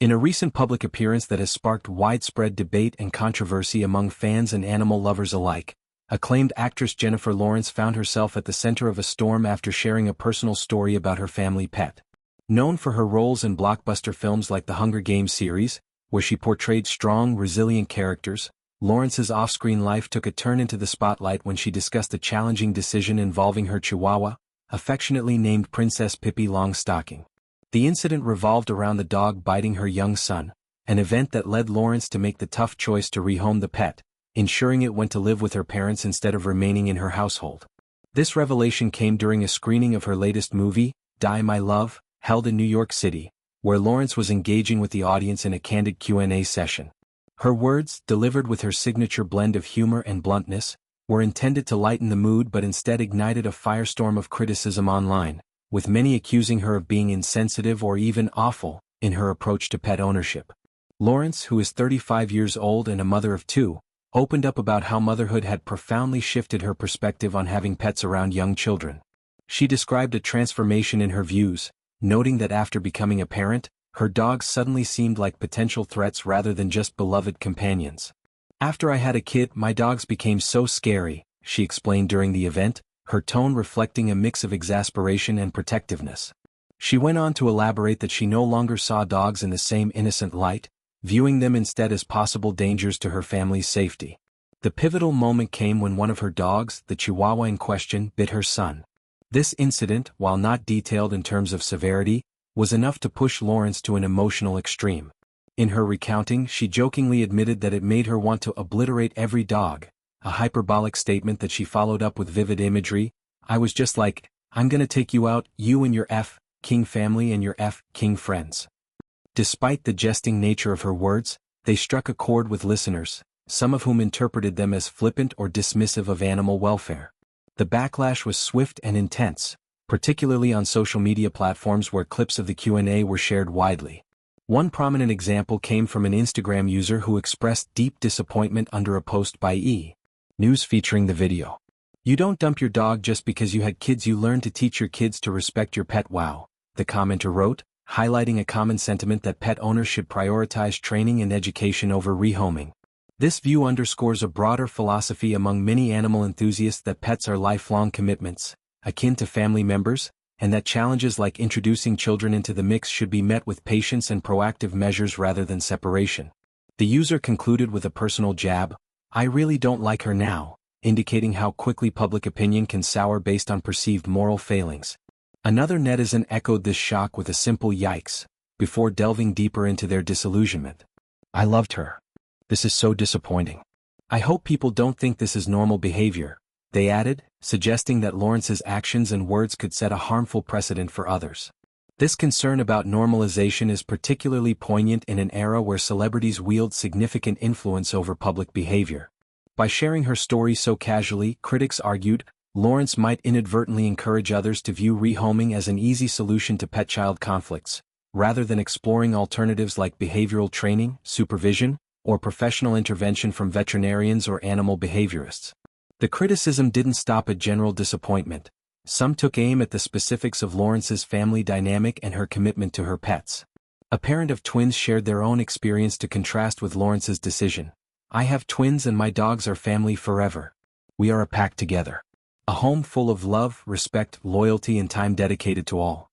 In a recent public appearance that has sparked widespread debate and controversy among fans and animal lovers alike, acclaimed actress Jennifer Lawrence found herself at the center of a storm after sharing a personal story about her family pet. Known for her roles in blockbuster films like the Hunger Games series, where she portrayed strong, resilient characters, Lawrence's off-screen life took a turn into the spotlight when she discussed a challenging decision involving her Chihuahua, affectionately named Princess Pippi Longstocking. The incident revolved around the dog biting her young son, an event that led Lawrence to make the tough choice to rehome the pet, ensuring it went to live with her parents instead of remaining in her household. This revelation came during a screening of her latest movie, Die My Love, held in New York City, where Lawrence was engaging with the audience in a candid Q&A session. Her words, delivered with her signature blend of humor and bluntness, were intended to lighten the mood but instead ignited a firestorm of criticism online, with many accusing her of being insensitive or even awful in her approach to pet ownership. Lawrence, who is 35 years old and a mother of two, opened up about how motherhood had profoundly shifted her perspective on having pets around young children. She described a transformation in her views, noting that after becoming a parent, her dogs suddenly seemed like potential threats rather than just beloved companions. "After I had a kid, my dogs became so scary," she explained during the event, her tone reflecting a mix of exasperation and protectiveness. She went on to elaborate that she no longer saw dogs in the same innocent light, viewing them instead as possible dangers to her family's safety. The pivotal moment came when one of her dogs, the Chihuahua in question, bit her son. This incident, while not detailed in terms of severity, was enough to push Lawrence to an emotional extreme. In her recounting, she jokingly admitted that it made her want to obliterate every dog, a hyperbolic statement that she followed up with vivid imagery. "I was just like, I'm gonna take you out, you and your King family and your King friends." Despite the jesting nature of her words, they struck a chord with listeners, some of whom interpreted them as flippant or dismissive of animal welfare. The backlash was swift and intense, particularly on social media platforms where clips of the Q&A were shared widely. One prominent example came from an Instagram user who expressed deep disappointment under a post by News featuring the video. "You don't dump your dog just because you had kids, you learn to teach your kids to respect your pet. Wow," the commenter wrote, highlighting a common sentiment that pet owners should prioritize training and education over rehoming. This view underscores a broader philosophy among many animal enthusiasts that pets are lifelong commitments, akin to family members, and that challenges like introducing children into the mix should be met with patience and proactive measures rather than separation. The user concluded with a personal jab, "I really don't like her now," indicating how quickly public opinion can sour based on perceived moral failings. Another netizen echoed this shock with a simple yikes, before delving deeper into their disillusionment. "I loved her. This is so disappointing. I hope people don't think this is normal behavior," they added, suggesting that Lawrence's actions and words could set a harmful precedent for others. This concern about normalization is particularly poignant in an era where celebrities wield significant influence over public behavior. By sharing her story so casually, critics argued, Lawrence might inadvertently encourage others to view rehoming as an easy solution to pet-child conflicts, rather than exploring alternatives like behavioral training, supervision, or professional intervention from veterinarians or animal behaviorists. The criticism didn't stop at general disappointment. Some took aim at the specifics of Lawrence's family dynamic and her commitment to her pets. A parent of twins shared their own experience to contrast with Lawrence's decision. "I have twins and my dogs are family forever. We are a pack together. A home full of love, respect, loyalty and time dedicated to all.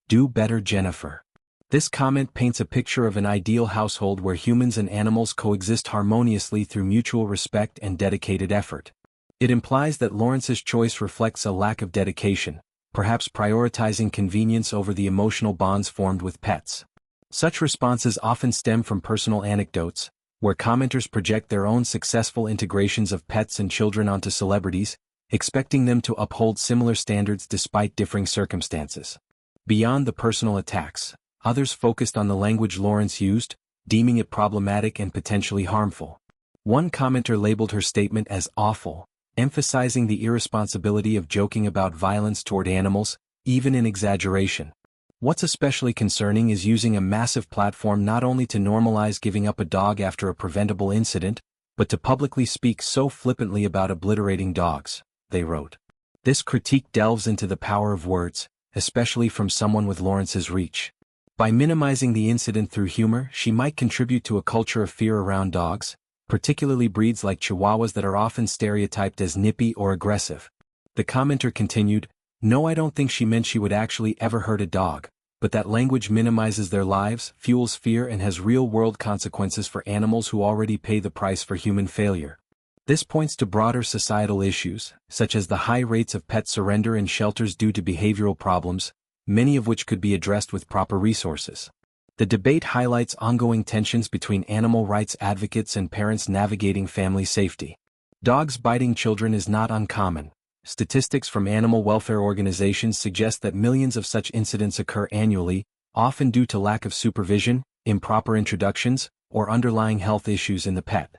Do better, Jennifer." This comment paints a picture of an ideal household where humans and animals coexist harmoniously through mutual respect and dedicated effort. It implies that Lawrence's choice reflects a lack of dedication, perhaps prioritizing convenience over the emotional bonds formed with pets. Such responses often stem from personal anecdotes, where commenters project their own successful integrations of pets and children onto celebrities, expecting them to uphold similar standards despite differing circumstances. Beyond the personal attacks, others focused on the language Lawrence used, deeming it problematic and potentially harmful. One commenter labeled her statement as awful, emphasizing the irresponsibility of joking about violence toward animals, even in exaggeration. What's especially concerning is using a massive platform not only to normalize giving up a dog after a preventable incident, but to publicly speak so flippantly about obliterating dogs, they wrote. This critique delves into the power of words, especially from someone with Lawrence's reach. By minimizing the incident through humor, she might contribute to a culture of fear around dogs, particularly breeds like Chihuahuas that are often stereotyped as nippy or aggressive. The commenter continued, "No, I don't think she meant she would actually ever hurt a dog, but that language minimizes their lives, fuels fear and has real-world consequences for animals who already pay the price for human failure." This points to broader societal issues, such as the high rates of pet surrender in shelters due to behavioral problems, many of which could be addressed with proper resources. The debate highlights ongoing tensions between animal rights advocates and parents navigating family safety. Dogs biting children is not uncommon. Statistics from animal welfare organizations suggest that millions of such incidents occur annually, often due to lack of supervision, improper introductions, or underlying health issues in the pet.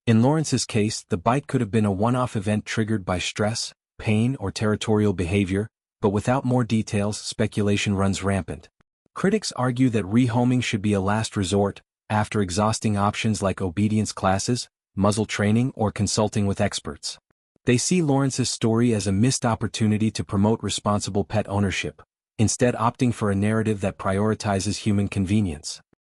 In Lawrence's case, the bite could have been a one-off event triggered by stress, pain, or territorial behavior, but without more details, speculation runs rampant. Critics argue that rehoming should be a last resort, after exhausting options like obedience classes, muzzle training, or consulting with experts. They see Lawrence's story as a missed opportunity to promote responsible pet ownership, instead opting for a narrative that prioritizes human convenience.